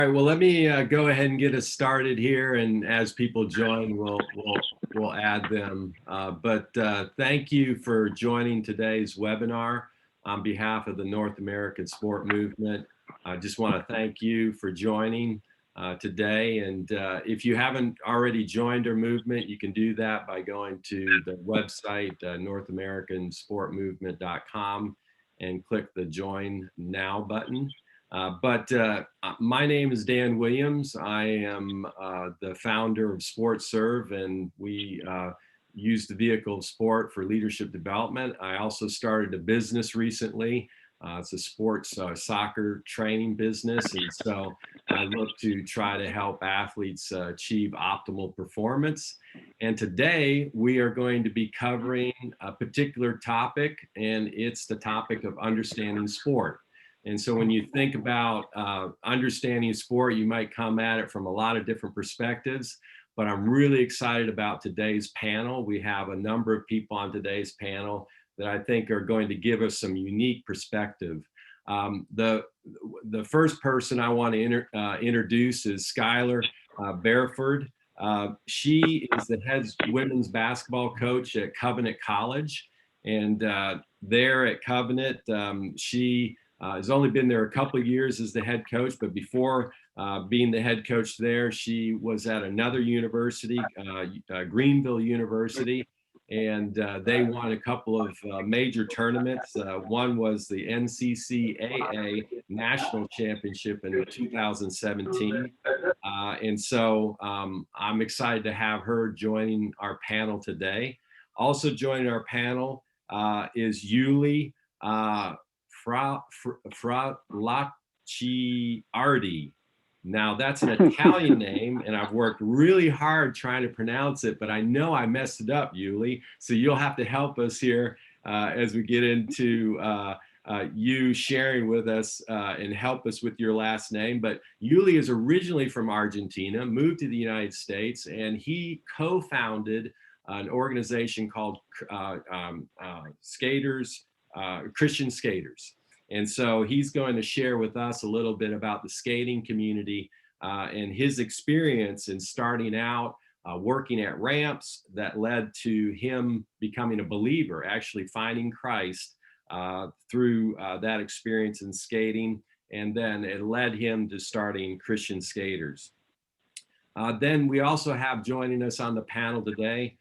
All right, well, let me go ahead and get us started here, and as people join, we'll add them. But thank you for joining today's webinar on behalf of the North American Sport Movement. I just want to thank you for joining today. And if you haven't already joined our movement, you can do that by going to the website, NorthAmericanSportMovement.com, and click the Join Now button. But my name is Dan Williams. I am the founder of SportServe, and we use the vehicle of sport for leadership development. I also started a business recently. It's a sports soccer training business, and so I look to try to help athletes achieve optimal performance. And today we are going to be covering a particular topic, and it's the topic of understanding sport. And so when you think about understanding sport, you might come at it from a lot of different perspectives, but I'm really excited about today's panel. We have a number of people on today's panel that I think are going to give us some unique perspective. The first person I want to introduce is Skylar Bareford. She is the head women's basketball coach at Covenant College. And there at Covenant, she has only been there a couple of years as the head coach, but before being the head coach there, she was at another university, Greenville University, and they won a couple of major tournaments. One was the NCCAA National Championship in 2017. And so I'm excited to have her joining our panel today. Also joining our panel is Yuli Fralacciardi. Now that's an Italian name, and I've worked really hard trying to pronounce it, but I know I messed it up, Yuli. So you'll have to help us here as we get into you sharing with us and help us with your last name. But Yuli is originally from Argentina, moved to the United States, and he co-founded an organization called Christian Skaters. And so he's going to share with us a little bit about the skating community and his experience in starting out working at ramps that led to him becoming a believer, actually finding Christ through that experience in skating. And then it led him to starting Christian Skaters. Then we also have joining us on the panel today,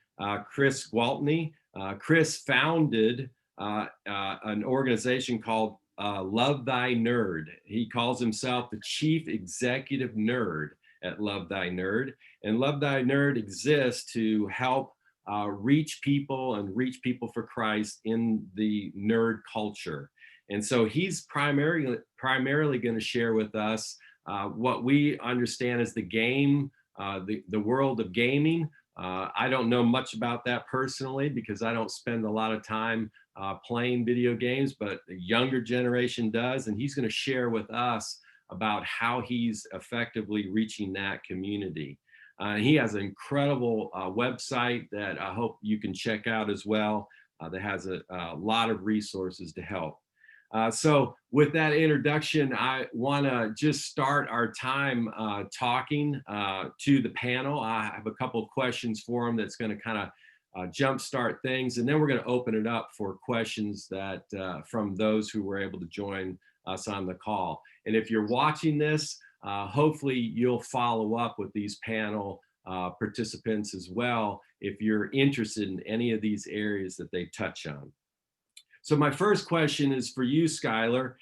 Chris Gwaltney. Chris founded an organization called Love Thy Nerd. He calls himself the chief executive nerd at Love Thy Nerd. And Love Thy Nerd exists to help reach people for Christ in the nerd culture. And so he's primarily going to share with us what we understand as the game, the world of gaming. I don't know much about that personally because I don't spend a lot of time playing video games, but the younger generation does. And he's going to share with us about how he's effectively reaching that community. He has an incredible website that I hope you can check out as well that has a lot of resources to help. So with that introduction, I want to just start our time talking to the panel. I have a couple of questions for them that's going to kind of jumpstart things, and then we're going to open it up for questions that from those who were able to join us on the call. And if you're watching this, hopefully you'll follow up with these panel participants as well if you're interested in any of these areas that they touch on. So my first question is for you, Skylar.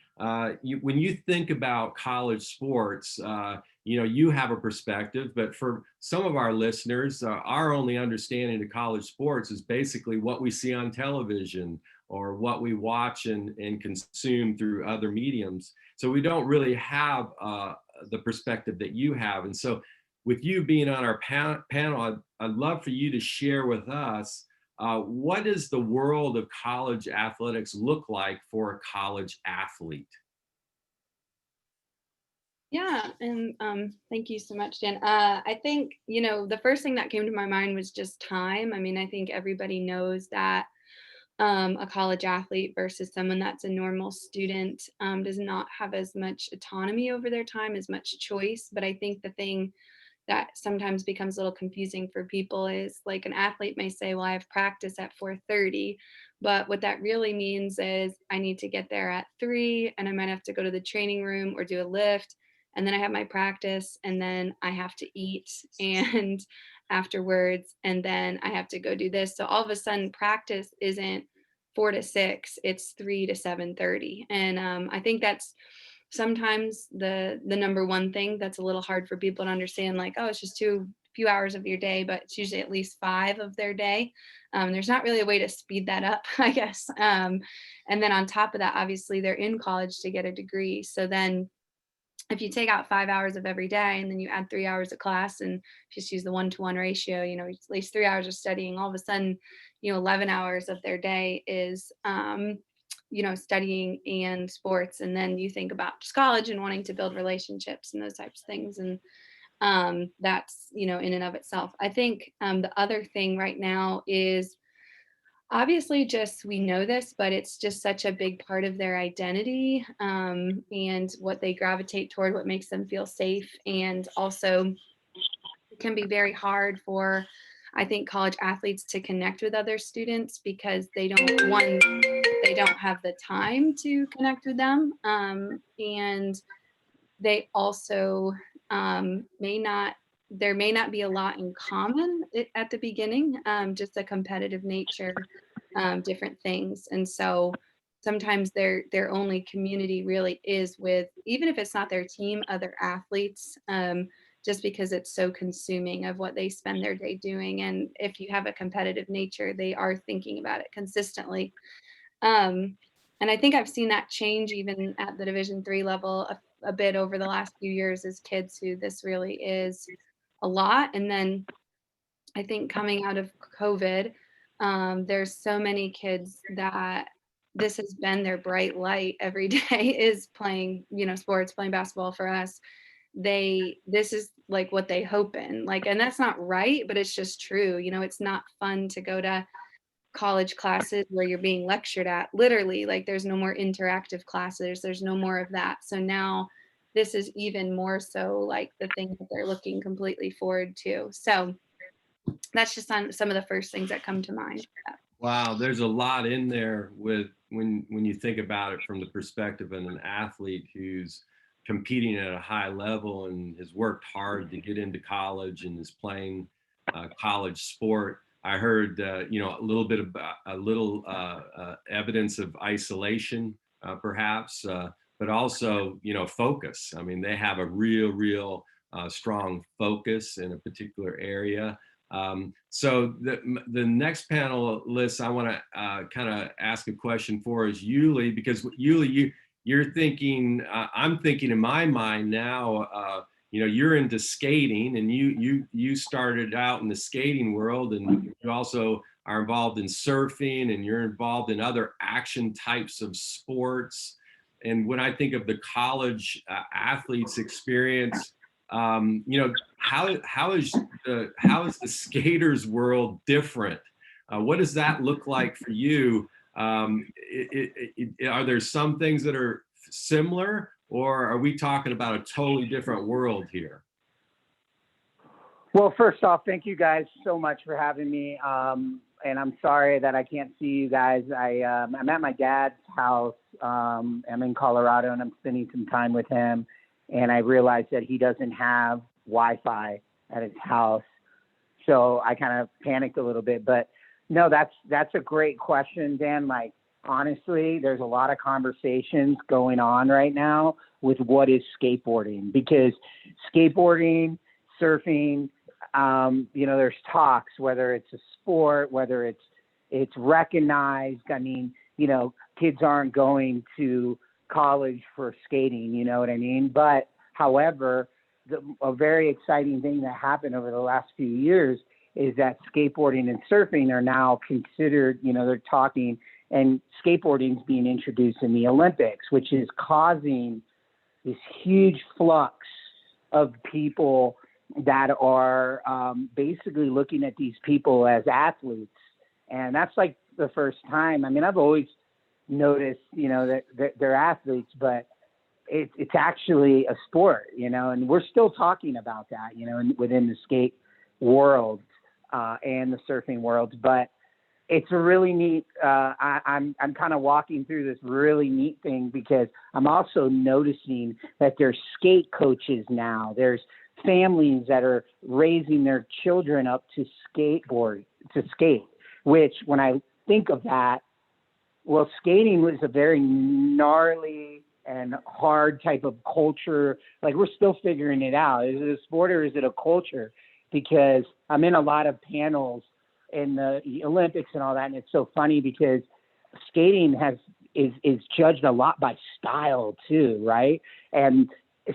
When you think about college sports, you have a perspective, but for some of our listeners, our only understanding of college sports is basically what we see on television or what we watch and consume through other mediums. So we don't really have the perspective that you have. And so with you being on our panel, I'd love for you to share with us what does the world of college athletics look like for a college athlete? Yeah, and thank you so much, Dan. I think, the first thing that came to my mind was just time. I mean, I think everybody knows that a college athlete versus someone that's a normal student does not have as much autonomy over their time, as much choice. But I think the thing that sometimes becomes a little confusing for people is like an athlete may say, well, I have practice at 4:30, but what that really means is I need to get there at 3 and I might have to go to the training room or do a lift, and then I have my practice, and then I have to eat and afterwards, and then I have to go do this. So all of a sudden practice isn't 4 to 6, it's 3 to 7:30. And I think that's sometimes the number one thing that's a little hard for people to understand, like, oh, it's just two few hours of your day, but it's usually at least 5 of their day. There's not really a way to speed that up, I guess. And then on top of that, obviously they're in college to get a degree, so then if you take out 5 hours of every day and then you add 3 hours of class and just use the 1-to-1 ratio, at least 3 hours of studying, all of a sudden, 11 hours of their day is, studying and sports. And then you think about just college and wanting to build relationships and those types of things. And that's, in and of itself. I think the other thing right now is obviously just we know this, but it's just such a big part of their identity, and what they gravitate toward, what makes them feel safe. And also it can be very hard for, I think, college athletes to connect with other students because they don't have the time to connect with them, and they also may not there may not be a lot in common at the beginning, just a competitive nature, different things. And so sometimes their only community really is with, even if it's not their team, other athletes, just because it's so consuming of what they spend their day doing. And if you have a competitive nature, they are thinking about it consistently. um, and I think I've seen that change even at the Division 3 level a bit over the last few years as kids who this really is a lot. And then I think coming out of COVID, there's so many kids that this has been their bright light every day is playing, sports, playing basketball for us. This is like what they hope in. Like, and that's not right, but it's just true. It's not fun to go to college classes where you're being lectured at literally, like there's no more interactive classes, there's no more of that. So now this is even more so like the thing that they're looking completely forward to. So that's just on some of the first things that come to mind. Wow, there's a lot in there with when you think about it from the perspective of an athlete who's competing at a high level and has worked hard to get into college and is playing college sport. I heard a little bit about a little evidence of isolation, perhaps, but also focus. I mean, they have a real strong focus in a particular area. So the next panelist I want to kind of ask a question for is Yuli, because Yuli, you're thinking, I'm thinking in my mind now, you're into skating, and you started out in the skating world, and you also are involved in surfing, and you're involved in other action types of sports. And when I think of the college athletes experience, how is the skaters world different? What does that look like for you? Are there some things that are similar, or are we talking about a totally different world here? Well, first off, thank you guys so much for having me. And I'm sorry that I can't see you guys. I'm at my dad's house. I'm in Colorado, and I'm spending some time with him. And I realized that he doesn't have Wi-Fi at his house. So I kind of panicked a little bit. But no, that's a great question, Dan. Like, honestly, there's a lot of conversations going on right now with what is skateboarding, because skateboarding, surfing, there's talks, whether it's a sport, whether it's recognized. I mean, kids aren't going to college for skating, you know what I mean? But however, a very exciting thing that happened over the last few years is that skateboarding and surfing are now considered, they're talking, and skateboarding is being introduced in the Olympics, which is causing this huge flux of people that are basically looking at these people as athletes. And that's like the first time. I mean, I've always noticed, that they're athletes, but it's actually a sport, and we're still talking about that, within the skate world and the surfing world. But it's a really neat. I'm kind of walking through this really neat thing because I'm also noticing that there's skate coaches now. There's families that are raising their children up to skate, which when I think of that, well, skating was a very gnarly and hard type of culture. Like, we're still figuring it out. Is it a sport or is it a culture? Because I'm in a lot of panels in the Olympics and all that, and it's so funny because skating is judged a lot by style too, right? And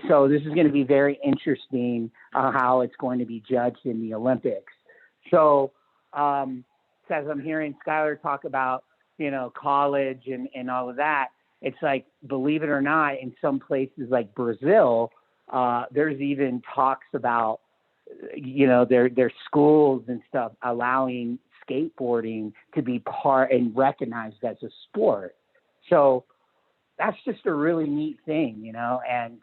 so this is going to be very interesting how it's going to be judged in the Olympics. So as I'm hearing Skylar talk about, college and all of that, it's like, believe it or not, in some places like Brazil, there's even talks about, their schools and stuff allowing skateboarding to be part and recognized as a sport. So that's just a really neat thing, and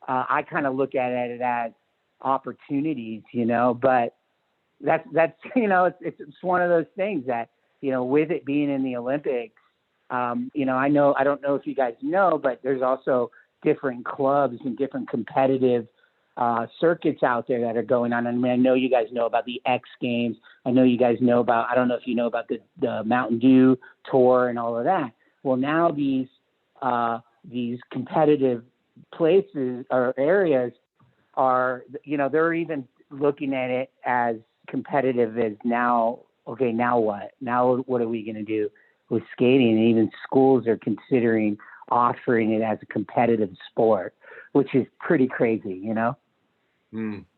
I kind of look at it as opportunities, but that's it's one of those things that, with it being in the Olympics, I don't know if you guys know, but there's also different clubs and different competitive circuits out there that are going on. I mean, I know you guys know about the X Games. I know you guys know about, I don't know if you know about the Mountain Dew Tour and all of that. Well, now these competitive places or areas are, they're even looking at it as competitive as now. Okay, now what? Now what are we going to do with skating? And even schools are considering offering it as a competitive sport, which is pretty crazy,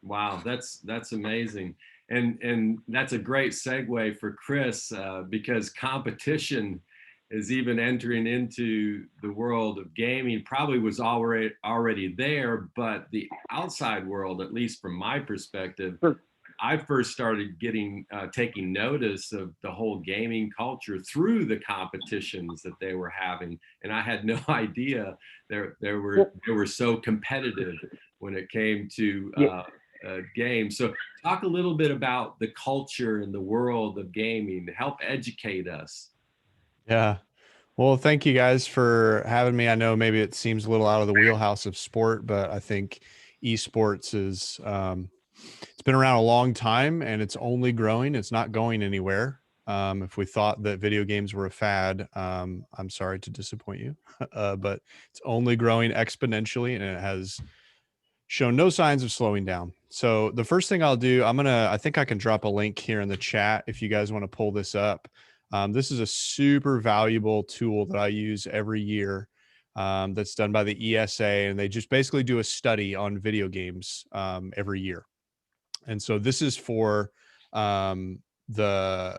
Wow, that's amazing, and that's a great segue for Chris because competition is even entering into the world of gaming. Probably was already there, but the outside world, at least from my perspective, I first started taking notice of the whole gaming culture through the competitions that they were having, and I had no idea they were so competitive when it came to games. So talk a little bit about the culture and the world of gaming to help educate us. Yeah. Well, thank you guys for having me. I know maybe it seems a little out of the wheelhouse of sport, but I think esports is it's been around a long time and it's only growing. It's not going anywhere. If we thought that video games were a fad, I'm sorry to disappoint you, but it's only growing exponentially and it has shown no signs of slowing down. So the first thing I'll do, I think I can drop a link here in the chat if you guys want to pull this up. This is a super valuable tool that I use every year. That's done by the ESA, and they just basically do a study on video games every year. And so this is for the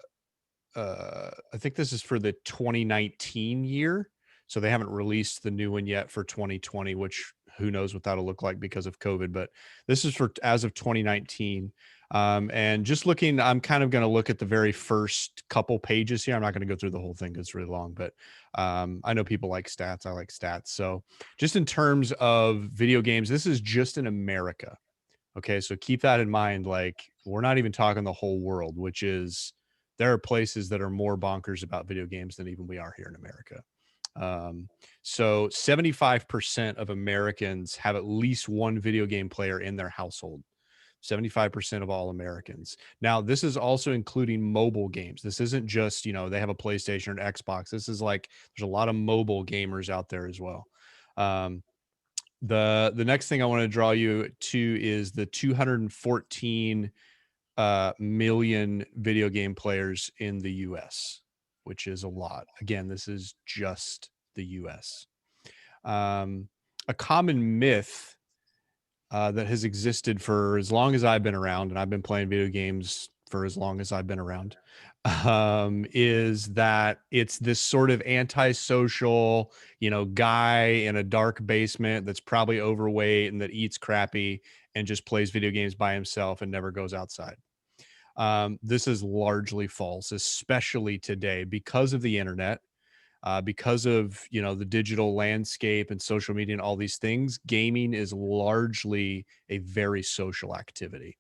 I think this is for the 2019 year. So they haven't released the new one yet for 2020, which who knows what that'll look like because of COVID. But this is for as of 2019. And just looking, I'm kind of going to look at the very first couple pages here. I'm not going to go through the whole thing. It's really long, but I know people like stats. I like stats. So just in terms of video games, this is just in America. Okay. So keep that in mind. Like, we're not even talking the whole world, which is, there are places that are more bonkers about video games than even we are here in America. So 75% of Americans have at least one video game player in their household. 75% of all Americans. Now, this is also including mobile games. This isn't just, they have a PlayStation or an Xbox. This is like, there's a lot of mobile gamers out there as well. The next thing I want to draw you to is the 214 million video game players in the US, which is a lot. Again, this is just the US. A common myth that has existed for as long as I've been around, and I've been playing video games for as long as I've been around, is that it's this sort of antisocial, guy in a dark basement that's probably overweight and that eats crappy and just plays video games by himself and never goes outside. This is largely false, especially today because of the internet, because of the digital landscape and social media and all these things. Gaming is largely a very social activity.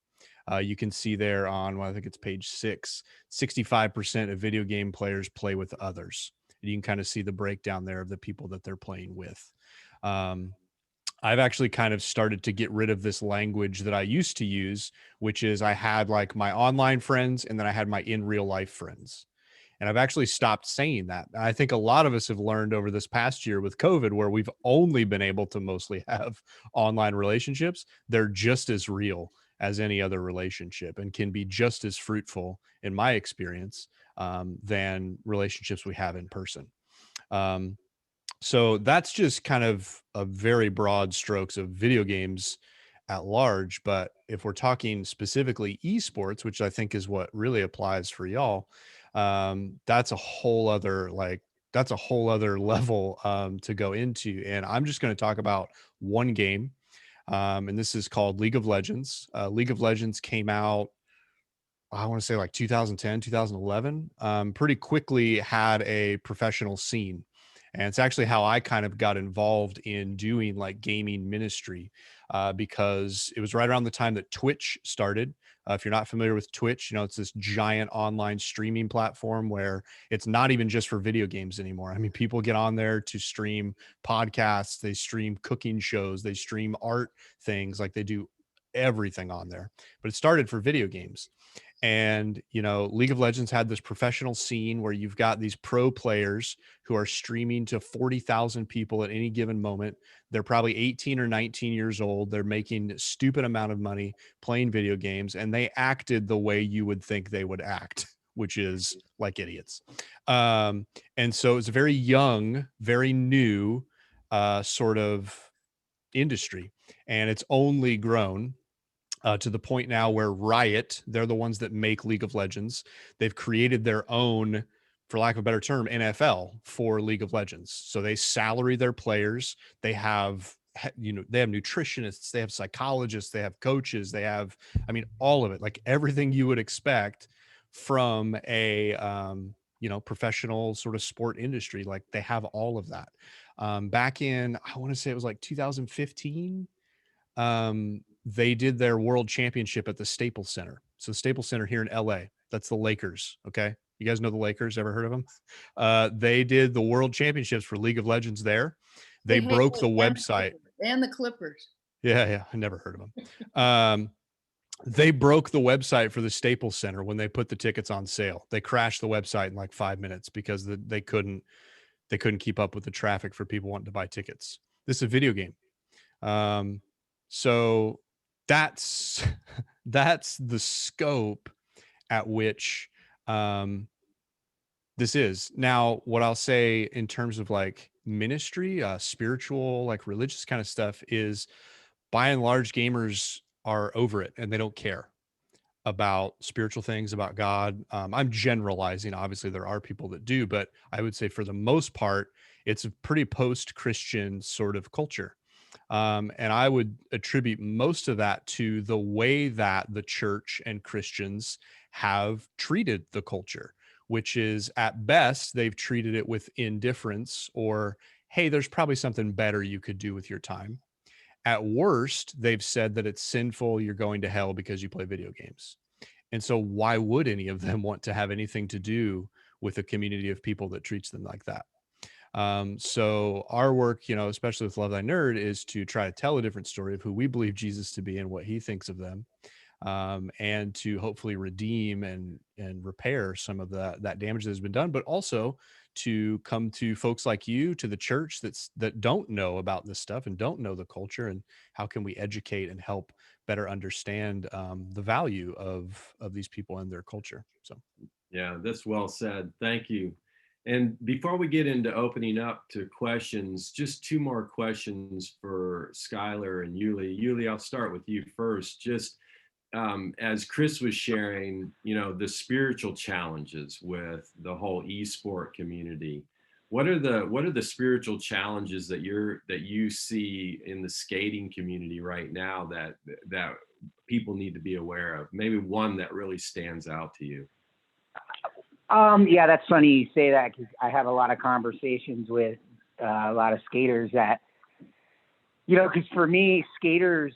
You can see there on, well, I think it's page 6, 65% of video game players play with others. And you can kind of see the breakdown there of the people that they're playing with. Um, I've actually kind of started to get rid of this language that I used to use, which is I had like my online friends and then I had my in real life friends. And I've actually stopped saying that. I think a lot of us have learned over this past year with COVID, where we've only been able to mostly have online relationships. They're just as real as any other relationship and can be just as fruitful, in my experience, than relationships we have in person. Um, so that's just kind of a very broad strokes of video games at large. But if we're talking specifically esports, which I think is what really applies for y'all, that's a whole other that's a whole other level to go into. And I'm just going to talk about one game, and this is called League of Legends. League of Legends came out, I want to say like 2010, 2011, pretty quickly had a professional scene. And it's actually how I kind of got involved in doing like gaming ministry, because it was right around the time that Twitch started. If you're not familiar with Twitch, it's this giant online streaming platform where it's not even just for video games anymore. I mean, people get on there to stream podcasts, they stream cooking shows, they stream art things, like they do everything on there. But it started for video games. And League of Legends had this professional scene where you've got these pro players who are streaming to 40,000 people at any given moment. They're probably 18 or 19 years old. They're making a stupid amount of money playing video games, and they acted the way you would think they would act, which is like idiots. And so it's a very young, very new sort of industry, and it's only grown to the point now where Riot, they're the ones that make League of Legends. They've created their own, for lack of a better term, NFL for League of Legends. So they salary their players. They have, they have nutritionists, they have psychologists, they have coaches, they have, I mean, all of it, like everything you would expect from a, professional sort of sport industry. Like they have all of that. Back in, I want to say it was like 2015, they did their world championship at the Staples Center. So the Staples Center here in LA, that's the Lakers. Okay. You guys know the Lakers? Ever heard of them? They did the world championships for League of Legends there. They broke the website. And the Clippers. Yeah. I never heard of them. They broke the website for the Staples Center when they put the tickets on sale. They crashed the website in like 5 minutes because they couldn't keep up with the traffic for people wanting to buy tickets. This is a video game. So that's that's the scope at which this is. Now, what I'll say in terms of like ministry, spiritual, like religious kind of stuff is, by and large, gamers are over it and they don't care about spiritual things, about God. I'm generalizing. Obviously, there are people that do, but I would say for the most part, it's a pretty post-Christian sort of culture. And I would attribute most of that to the way that the church and Christians have treated the culture, which is at best, they've treated it with indifference or, hey, there's probably something better you could do with your time. At worst, they've said that it's sinful, you're going to hell because you play video games. And so why would any of them want to have anything to do with a community of people that treats them like that? So our work, especially with Love Thy Nerd, is to try to tell a different story of who we believe Jesus to be and what he thinks of them, and to hopefully redeem and repair some of that damage that has been done, but also to come to folks like you, to the church that don't know about this stuff and don't know the culture, and how can we educate and help better understand the value of these people and their culture. So Yeah, that's well said. Thank you. And before we get into opening up to questions, just two more questions for Skylar and Yuli. Yuli, I'll start with you first. Just as Chris was sharing, the spiritual challenges with the whole esport community. what are the spiritual challenges that you see in the skating community right now that people need to be aware of? Maybe one that really stands out to you. Yeah, that's funny you say that, because I have a lot of conversations with a lot of skaters that, because for me, skaters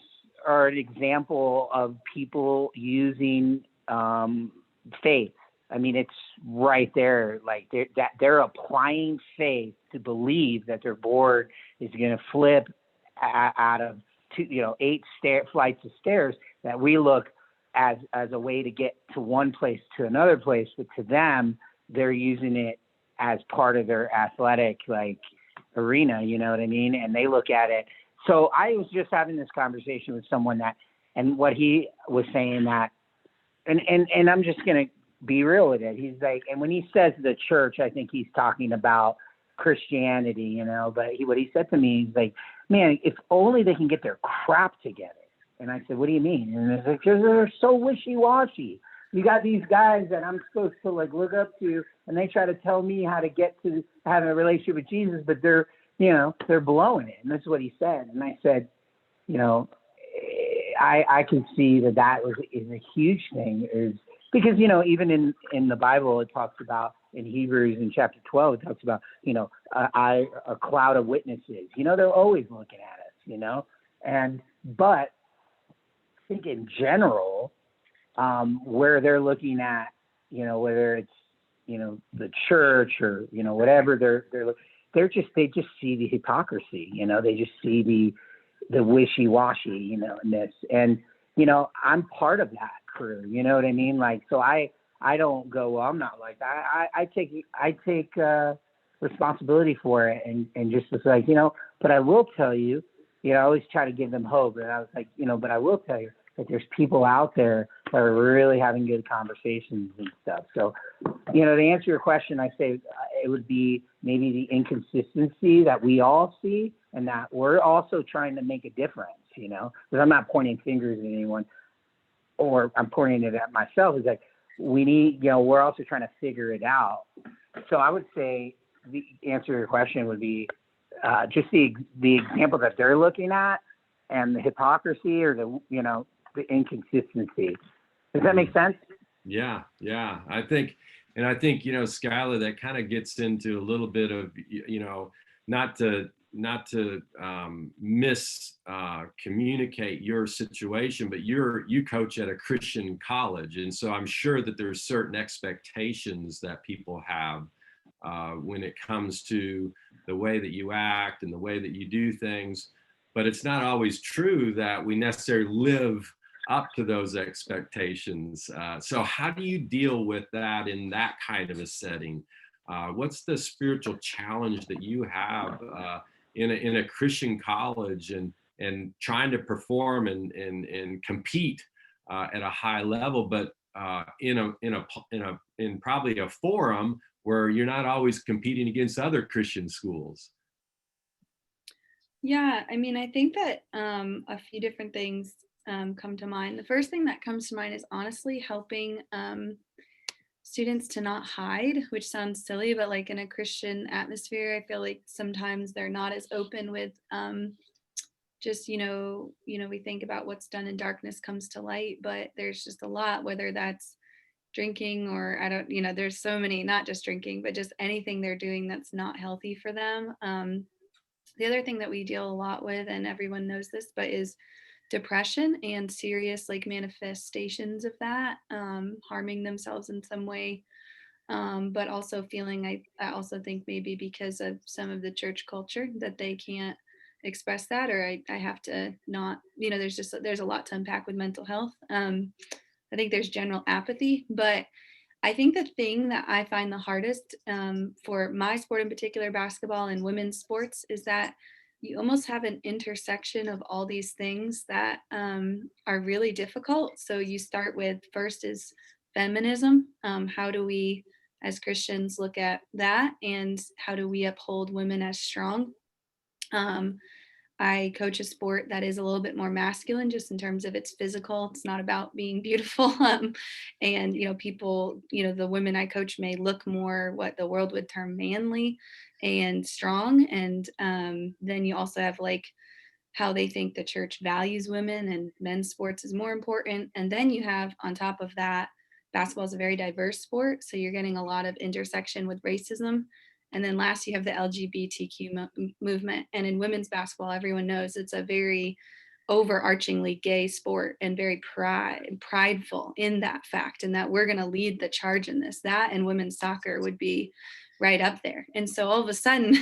are an example of people using faith. I mean, it's right there. Like they're applying faith to believe that their board is going to flip out of eight flights of stairs that we look as a way to get to one place to another place, but to them, they're using it as part of their athletic arena. You know what I mean? And they look at it. So I was just having this conversation with someone and what he was saying that, and I'm just gonna be real with it. He's like, and when he says the church, I think he's talking about Christianity, but what he said to me, he's like, man, if only they can get their crap together. And I said, what do you mean? And he's like, because they're so wishy-washy. You got these guys that I'm supposed to look up to, and they try to tell me how to get to having a relationship with Jesus, but they're blowing it. And that's what he said. And I said, I can see that is a huge thing, is because, even in the Bible, it talks about, in Hebrews in chapter 12, it talks about, a cloud of witnesses, they're always looking at us, but I think in general, where they're looking at, whether it's, the church or, whatever, they just see the hypocrisy, they just see the wishy-washy, in this. And, I'm part of that crew, you know what I mean? So I don't go, well, I'm not like that. I take responsibility for it, and just was like, but I will tell you, I always try to give them hope. And I was like, but I will tell you that there's people out there that are really having good conversations and stuff. So, to answer your question, I say it would be maybe the inconsistency that we all see, and that we're also trying to make a difference, because I'm not pointing fingers at anyone, or I'm pointing it at myself. Is like, we need, we're also trying to figure it out. So I would say the answer to your question would be just the example that they're looking at, and the hypocrisy, or the inconsistency. Does that make sense? Yeah. I think, Skylar, that kind of gets into a little bit of, not to communicate your situation, but you coach at a Christian college. And so I'm sure that there's certain expectations that people have when it comes to the way that you act and the way that you do things. But it's not always true that we necessarily live up to those expectations. So how do you deal with that in that kind of a setting? What's the spiritual challenge that you have in a Christian college, and trying to perform and compete at a high level, but in probably a forum where you're not always competing against other Christian schools? Yeah, I mean, I think that a few different things come to mind. The first thing that comes to mind is honestly helping students to not hide, which sounds silly, but in a Christian atmosphere, I feel like sometimes they're not as open with just, we think about what's done in darkness comes to light, but there's just a lot, whether that's drinking, or I don't, there's so many, not just drinking, but just anything they're doing that's not healthy for them. The other thing that we deal a lot with, and everyone knows this, but is depression and serious manifestations of that, harming themselves in some way. But also feeling, I also think maybe because of some of the church culture that they can't express that, or I have to not, there's a lot to unpack with mental health. I think there's general apathy, but I think the thing that I find the hardest for my sport in particular, basketball and women's sports, is that you almost have an intersection of all these things that are really difficult. So you start with, first is feminism. How do we as Christians look at that, and how do we uphold women as strong? I coach a sport that is a little bit more masculine, just in terms of its physical. It's not about being beautiful. And, people, the women I coach may look more what the world would term manly. and strong. And then you also have like how they think the church values women and men's sports is more important. And then you have on top of that, basketball is a very diverse sport. So you're getting a lot of intersection with racism. And then last, you have the LGBTQ movement. And in women's basketball, everyone knows it's a very overarchingly gay sport and very prideful in that fact, and that we're going to lead the charge in this. That and women's soccer would be right up there. And so all of a sudden,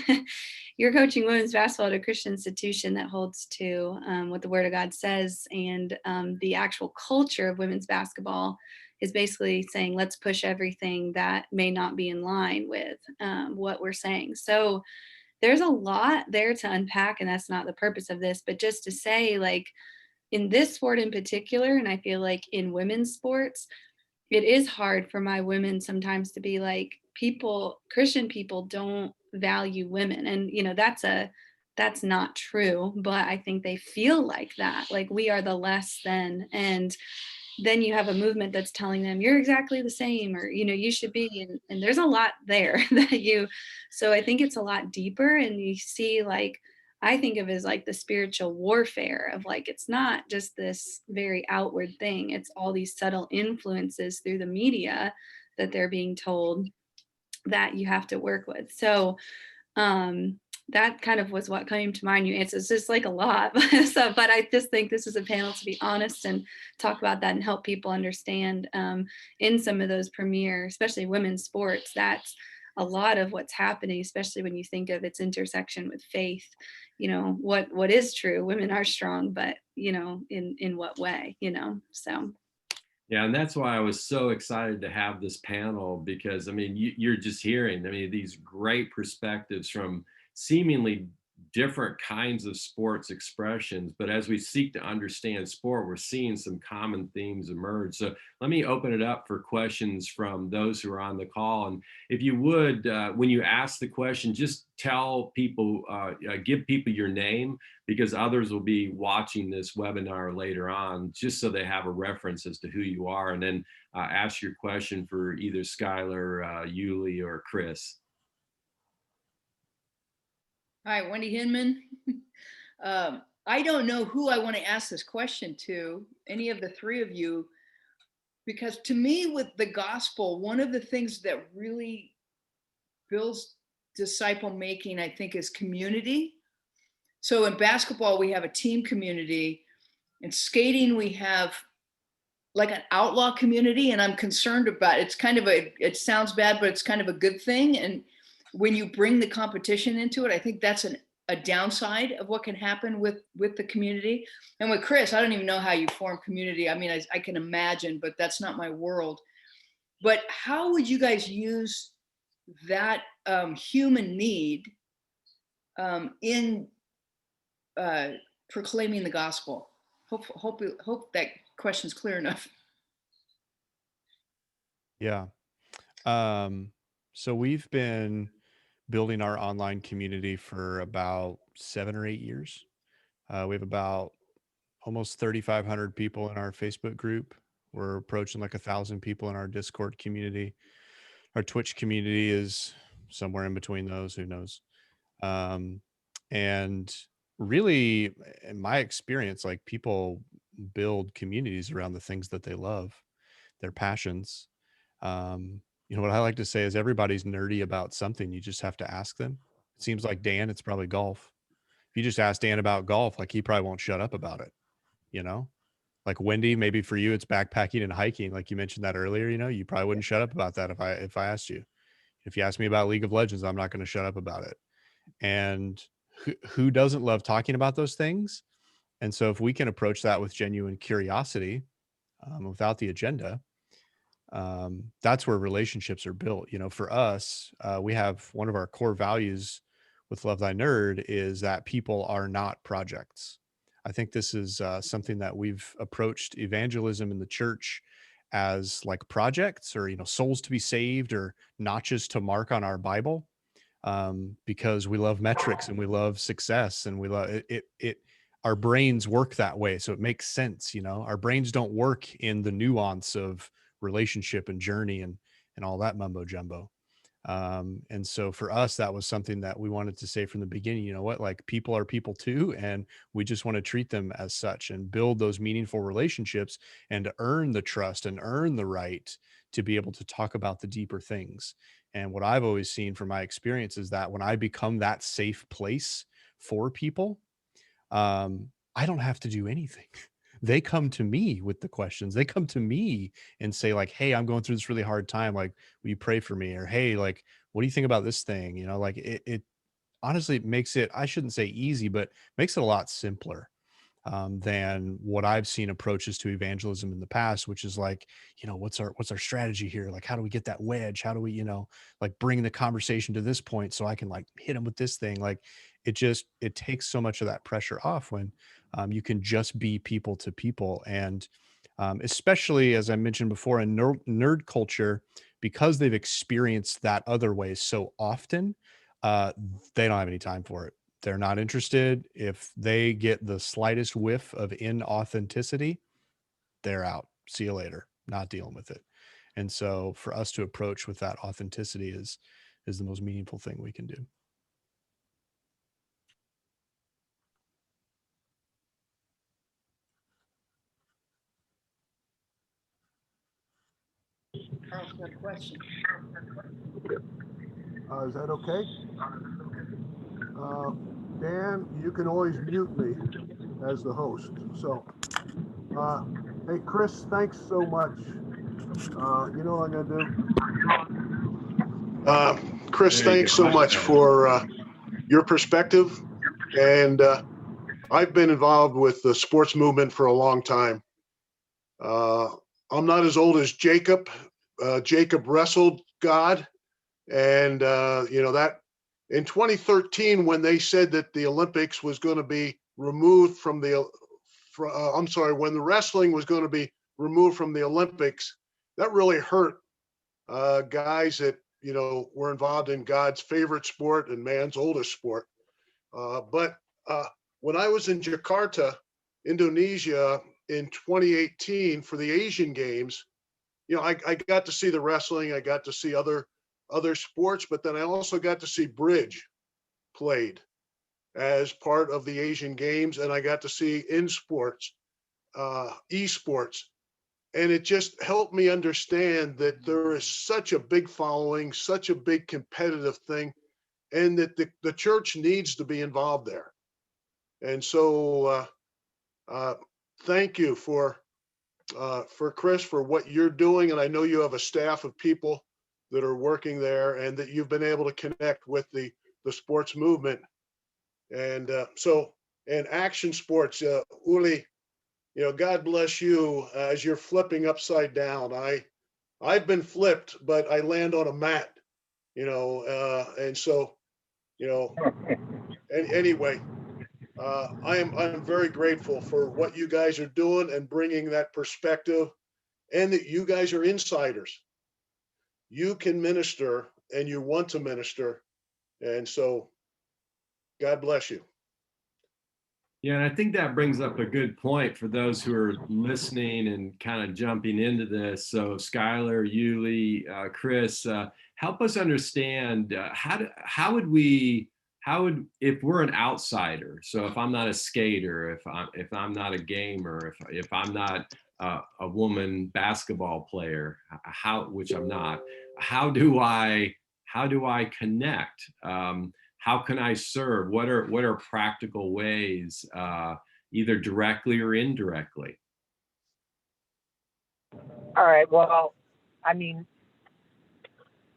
you're coaching women's basketball at a Christian institution that holds to what the Word of God says, and the actual culture of women's basketball is basically saying, let's push everything that may not be in line with what we're saying. So there's a lot there to unpack, and that's not the purpose of this, but just to say, like, in this sport in particular, and I feel like in women's sports, it is hard for my women sometimes to be like, people, Christian people don't value women. And, that's not true, but I think they feel like that, like we are the less than. And then you have a movement that's telling them you're exactly the same, or you should be. And there's a lot there so I think it's a lot deeper. And you see, like, I think of it as like the spiritual warfare of, like, it's not just this very outward thing, it's all these subtle influences through the media that they're being told that you have to work with. So that kind of was what came to mind. You answered, it's just like a lot. But I just think this is a panel to be honest and talk about that and help people understand in some of those premier, especially women's sports, that's a lot of what's happening, especially when you think of its intersection with faith. What is true, women are strong, but in what way, so. Yeah, and that's why I was so excited to have this panel, because I mean, you're just hearing, I mean, these great perspectives from seemingly different kinds of sports expressions. But as we seek to understand sport, we're seeing some common themes emerge. So let me open it up for questions from those who are on the call. And if you would, when you ask the question, just tell people, give people your name, because others will be watching this webinar later on, just so they have a reference as to who you are, and then ask your question for either Skylar, Yuli, or Chris. Hi, Wendy Hinman. I don't know who I want to ask this question to, any of the three of you, because to me, with the gospel, one of the things that really builds disciple making, I think, is community. So in basketball, we have a team community. In skating, we have like an outlaw community, and I'm concerned about it's kind of it sounds bad, but it's kind of a good thing. And when you bring the competition into it, I think that's a downside of what can happen with the community. And with Chris, I don't even know how you form community. I mean, I can imagine, but that's not my world. But how would you guys use that human need in proclaiming the gospel? Hope that question's clear enough. Yeah. So we've been building our online community for about 7 or 8 years. We have about almost 3,500 people in our Facebook group. We're approaching like 1,000 people in our Discord community. Our Twitch community is somewhere in between those, who knows? And really, in my experience, like, people build communities around the things that they love, their passions. What I like to say is everybody's nerdy about something. You just have to ask them. It seems like Dan, it's probably golf. If you just ask Dan about golf, like, he probably won't shut up about it, you know? Like Wendy, maybe for you, it's backpacking and hiking. Like you mentioned that earlier, you probably wouldn't shut up about that if I asked you. If you ask me about League of Legends, I'm not going to shut up about it. And who doesn't love talking about those things? And so if we can approach that with genuine curiosity, without the agenda, that's where relationships are built. For us, we have one of our core values with Love Thy Nerd is that people are not projects. I think this is something that we've approached evangelism in the church as like projects, or souls to be saved, or notches to mark on our Bible, because we love metrics and we love success, and we love it. Our brains work that way, so it makes sense. Our brains don't work in the nuance of relationship and journey and all that mumbo jumbo. And so for us, that was something that we wanted to say from the beginning. You know what, like, people are people too, and we just want to treat them as such and build those meaningful relationships and to earn the trust and earn the right to be able to talk about the deeper things. And what I've always seen from my experience is that when I become that safe place for people, I don't have to do anything. They come to me with the questions. They come to me and say, like, hey, I'm going through this really hard time. Like, will you pray for me? Or, hey, like, what do you think about this thing? You know, like, it honestly makes it, I shouldn't say easy, but makes it a lot simpler than what I've seen approaches to evangelism in the past, which is like, you know, what's our strategy here? Like, how do we get that wedge? How do we, you know, like, bring the conversation to this point so I can, like, hit them with this thing? Like, it takes so much of that pressure off when you can just be people to people. And especially, as I mentioned before, in nerd culture, because they've experienced that other way so often, uh, they don't have any time for it. They're not interested. If they get the slightest whiff of inauthenticity, they're out. See you later. Not dealing with it. And so for us to approach with that authenticity is the most meaningful thing we can do. Carl's got a question. Is that okay? Dan, you can always mute me as the host. So, hey, Chris, thanks so much. You know what I'm going to do? Chris, There you thanks go. so Much much better. for your perspective. And I've been involved with the sports movement for a long time. I'm not as old as Jacob. Jacob wrestled God. And, you know, that in 2013, when they said that the Olympics was going to be removed from when the wrestling was going to be removed from the Olympics, that really hurt guys that, you know, were involved in God's favorite sport and man's oldest sport. But when I was in Jakarta, Indonesia in 2018 for the Asian Games, you know, I got to see the wrestling, I got to see other sports, but then I also got to see bridge played as part of the Asian Games, and I got to see in sports, esports, and it just helped me understand that there is such a big following, such a big competitive thing, and that the church needs to be involved there. And so, thank you for Chris for what you're doing, and I know you have a staff of people that are working there, and that you've been able to connect with the sports movement, and and action sports. Uli, you know, God bless you as you're flipping upside down. I've been flipped, but I land on a mat, you know, and so, you know, anyway. I'm very grateful for what you guys are doing and bringing that perspective, and that you guys are insiders. You can minister and you want to minister. And so God bless you. Yeah, and I think that brings up a good point for those who are listening and kind of jumping into this. So, Skylar, Yuli, Chris, help us understand how would if we're an outsider. So, if I'm not a skater, if I'm not a gamer, if I'm not a woman basketball player, which I'm not, how do I connect? How can I serve? What are practical ways, either directly or indirectly? All right. Well, I mean,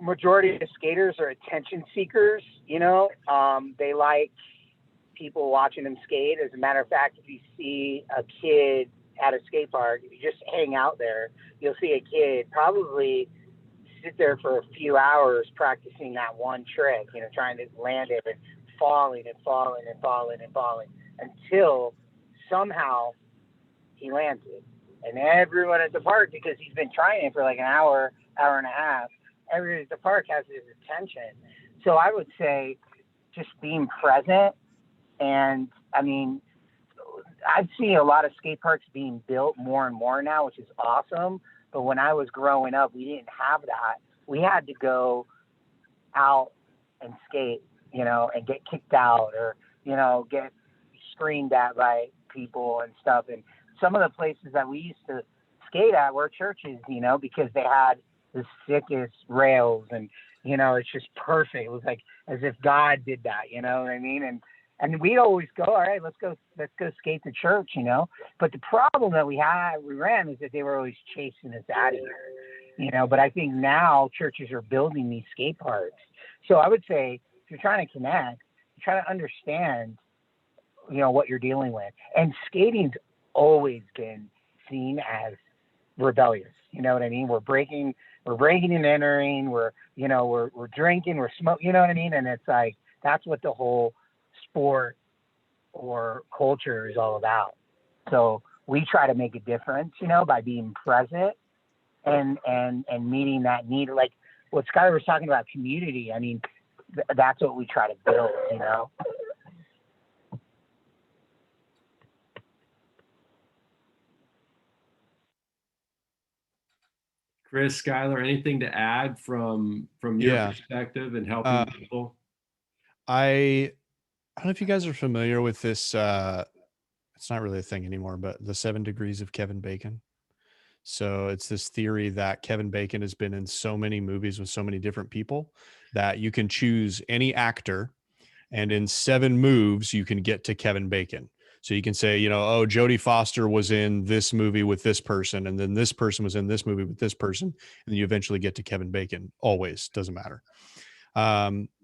majority of skaters are attention seekers. You know, they like people watching them skate. As a matter of fact, if you see a kid at a skate park, if you just hang out there, you'll see a kid probably sit there for a few hours practicing that one trick, you know, trying to land it and falling and falling and falling and falling until somehow he lands it. And everyone at the park, because he's been trying it for like an hour, hour and a half, everyone at the park has his attention. So I would say just being present. And I mean, I've seen a lot of skate parks being built more and more now, which is awesome. But when I was growing up, we didn't have that. We had to go out and skate, and get kicked out or, get screamed at by people and stuff. And some of the places that we used to skate at were churches, because they had the sickest rails and, it's just perfect. It was like as if God did that, you know what I mean? And we'd always go, all right, let's go skate to church, But the problem that we ran is that they were always chasing us out of here, But I think now churches are building these skate parks. So I would say if you're trying to connect, you try to understand, what you're dealing with. And skating's always been seen as rebellious. You know what I mean? We're breaking and entering. We're drinking. We're smoking. You know what I mean? And it's like that's what the whole sport or culture is all about. So we try to make a difference, by being present and meeting that need. Like what Skylar was talking about, community. I mean, that's what we try to build. Chris, Skylar, anything to add from your Yeah. perspective and helping people? I don't know if you guys are familiar with this. It's not really a thing anymore, but the 7 degrees of Kevin Bacon. So it's this theory that Kevin Bacon has been in so many movies with so many different people that you can choose any actor, and in 7 moves you can get to Kevin Bacon. So you can say, oh, Jodie Foster was in this movie with this person, and then this person was in this movie with this person, and then you eventually get to Kevin Bacon. Always, doesn't matter.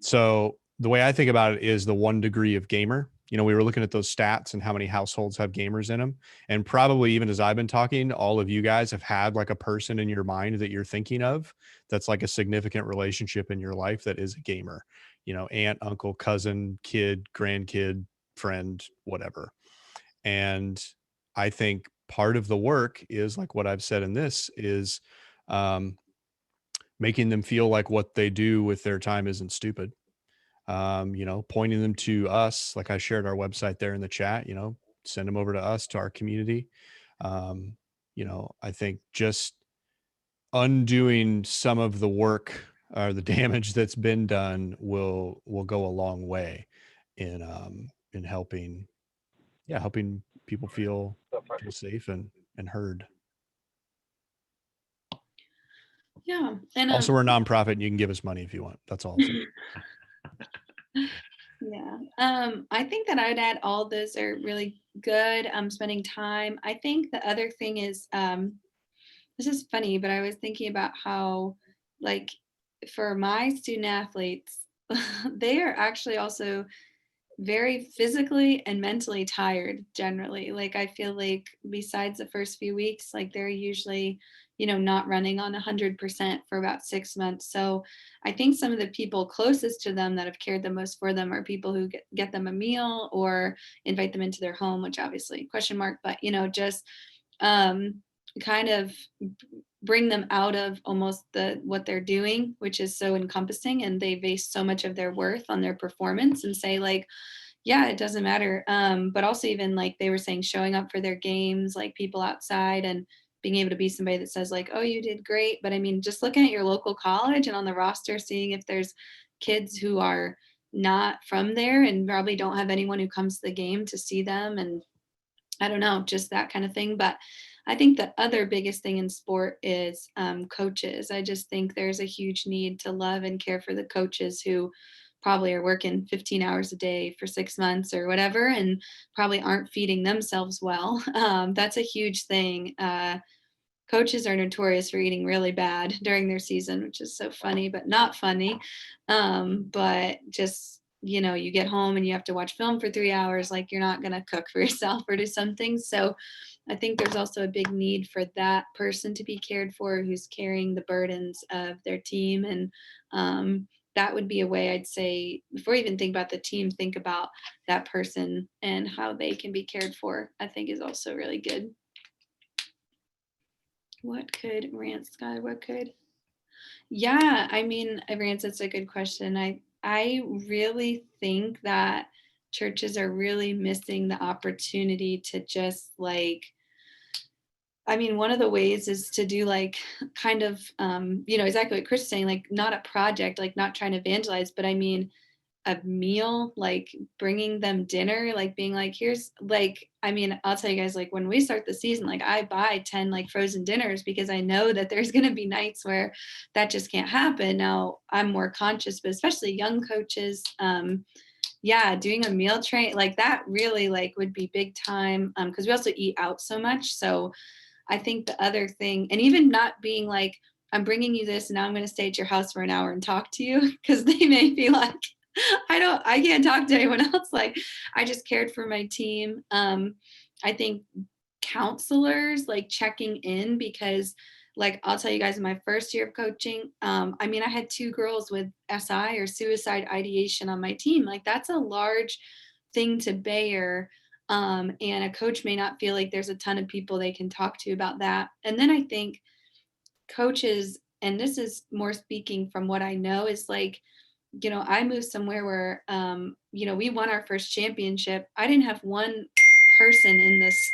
So the way I think about it is the 1 degree of gamer. We were looking at those stats and how many households have gamers in them. And probably even as I've been talking, all of you guys have had like a person in your mind that you're thinking of that's like a significant relationship in your life that is a gamer, aunt, uncle, cousin, kid, grandkid, friend, whatever. And I think part of the work is like what I've said in this is making them feel like what they do with their time isn't stupid. Pointing them to us, like I shared our website there in the chat, send them over to us, to our community. I think just undoing some of the work or the damage that's been done will go a long way in helping people feel safe and heard. Yeah. And Also, we're a nonprofit and you can give us money if you want. That's all. Yeah. I think that I'd add all those are really good. Spending time. I think the other thing is, this is funny, but I was thinking about how, like, for my student athletes, they are actually also very physically and mentally tired generally. Like I feel like besides the first few weeks, like they're usually, not running on 100% for about 6 months. So I think some of the people closest to them that have cared the most for them are people who get them a meal or invite them into their home, which obviously question mark, but just um, kind of bring them out of almost what they're doing, which is so encompassing, and they base so much of their worth on their performance and say like, yeah, it doesn't matter. But also even like they were saying, showing up for their games, like people outside and being able to be somebody that says like, oh, you did great. But I mean, just looking at your local college and on the roster, seeing if there's kids who are not from there and probably don't have anyone who comes to the game to see them. And I don't know, just that kind of thing. But I think the other biggest thing in sport is coaches. I just think there's a huge need to love and care for the coaches who probably are working 15 hours a day for 6 months or whatever, and probably aren't feeding themselves well. That's a huge thing. Coaches are notorious for eating really bad during their season, which is so funny, but not funny. But just, you get home and you have to watch film for 3 hours, like you're not going to cook for yourself or do something. So I think there's also a big need for that person to be cared for who's carrying the burdens of their team. And that would be a way I'd say, before you even think about the team, think about that person and how they can be cared for, I think is also really good. What could Rance, Sky? What could? Yeah, I mean, Rance, that's a good question. I really think that churches are really missing the opportunity to just like I mean, one of the ways is to do like kind of, exactly what Chris is saying, like not a project, like not trying to evangelize, but I mean, a meal, like bringing them dinner, like being like, here's like, I mean, I'll tell you guys, like when we start the season, like I buy 10 like frozen dinners because I know that there's going to be nights where that just can't happen. Now I'm more conscious, but especially young coaches, yeah, doing a meal train like that really like would be big time. Because we also eat out so much. So I think the other thing, and even not being like, I'm bringing you this and now I'm going to stay at your house for an hour and talk to you, because they may be like, I can't talk to anyone else. Like I just cared for my team. I think counselors like checking in, because like I'll tell you guys, in my first year of coaching, I mean, I had 2 girls with SI or suicide ideation on my team. Like that's a large thing to bear. And a coach may not feel like there's a ton of people they can talk to about that. And then I think coaches, and this is more speaking from what I know, is like, I moved somewhere where, we won our first championship. I didn't have one person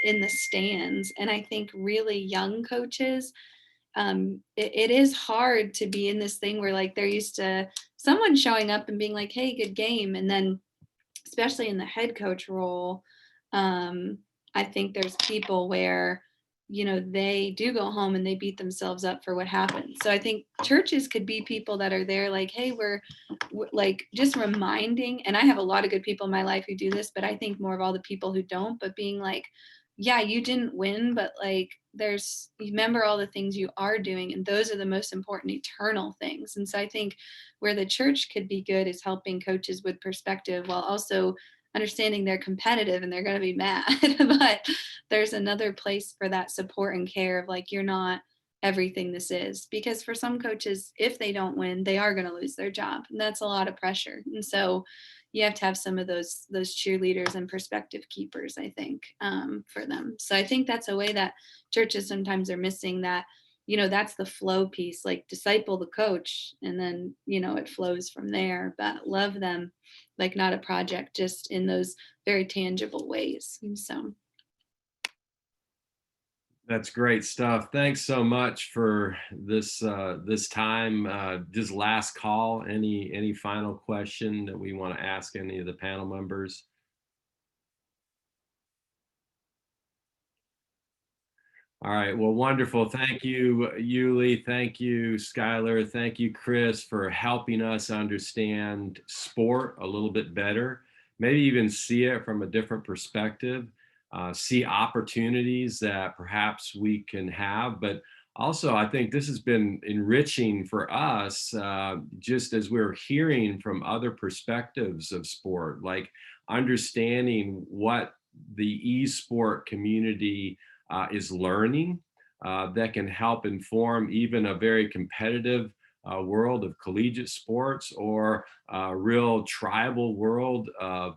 in the stands. And I think really young coaches, it is hard to be in this thing where like they're used to someone showing up and being like, hey, good game. And then especially in the head coach role, I think there's people where, they do go home and they beat themselves up for what happened. So I think churches could be people that are there like, hey, we're like just reminding, and I have a lot of good people in my life who do this, but I think more of all the people who don't, but being like, yeah, you didn't win, but like remember all the things you are doing, and those are the most important eternal things. And so I think where the church could be good is helping coaches with perspective while also understanding they're competitive and they're going to be mad, but there's another place for that support and care of like, you're not everything this is, because for some coaches, if they don't win, they are going to lose their job, and that's a lot of pressure. And so you have to have some of those cheerleaders and perspective keepers, I think, for them. So I think that's a way that churches sometimes are missing that, that's the flow piece, like disciple the coach, and then, it flows from there, but love them like not a project, just in those very tangible ways. And so That's great stuff. Thanks so much for this time. This last call. Any final question that we want to ask any of the panel members? All right. Well, wonderful. Thank you, Yuli. Thank you, Skylar. Thank you, Chris, for helping us understand sport a little bit better. Maybe even see it from a different perspective. See opportunities that perhaps we can have. But also, I think this has been enriching for us, just as we're hearing from other perspectives of sport, like understanding what the esport community is learning, that can help inform even a very competitive world of collegiate sports, or a real tribal world of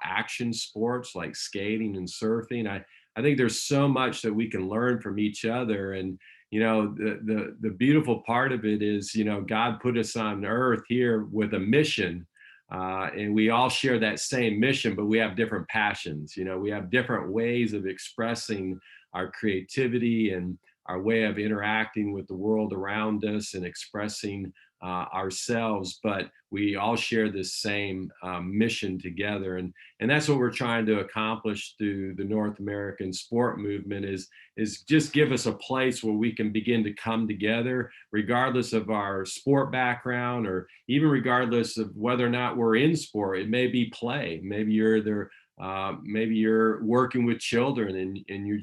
action sports like skating and surfing. I think there's so much that we can learn from each other. And the beautiful part of it is, God put us on earth here with a mission, and we all share that same mission, but we have different passions. We have different ways of expressing our creativity and our way of interacting with the world around us and expressing ourselves, but we all share this same mission together. And that's what we're trying to accomplish through the North American sport movement, is just give us a place where we can begin to come together, regardless of our sport background, or even regardless of whether or not we're in sport. It may be play. Maybe you're there. Maybe you're working with children and you're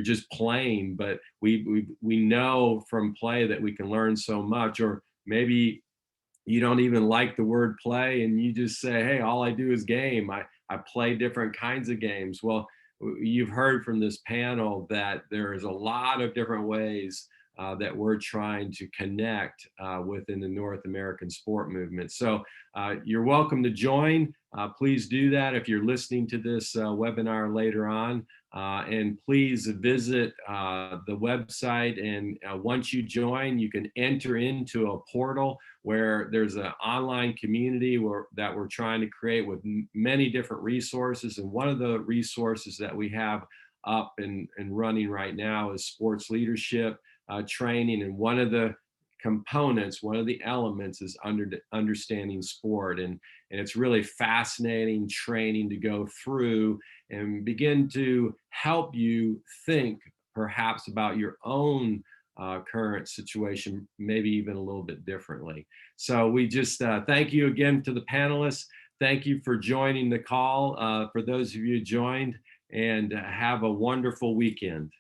just playing, but we know from play that we can learn so much. Or maybe you don't even like the word play and you just say, hey, all I do is game. I play different kinds of games. Well, you've heard from this panel that there is a lot of different ways that we're trying to connect within the North American sport movement. So you're welcome to join. Please do that if you're listening to this webinar later on. And please visit the website. And once you join, you can enter into a portal where there's an online community that we're trying to create with many different resources. And one of the resources that we have up and running right now is sports leadership training. And one of the components, one of the elements is understanding sport. And it's really fascinating training to go through and begin to help you think perhaps about your own current situation, maybe even a little bit differently. So we just thank you again to the panelists. Thank you for joining the call. For those of you who joined, and have a wonderful weekend.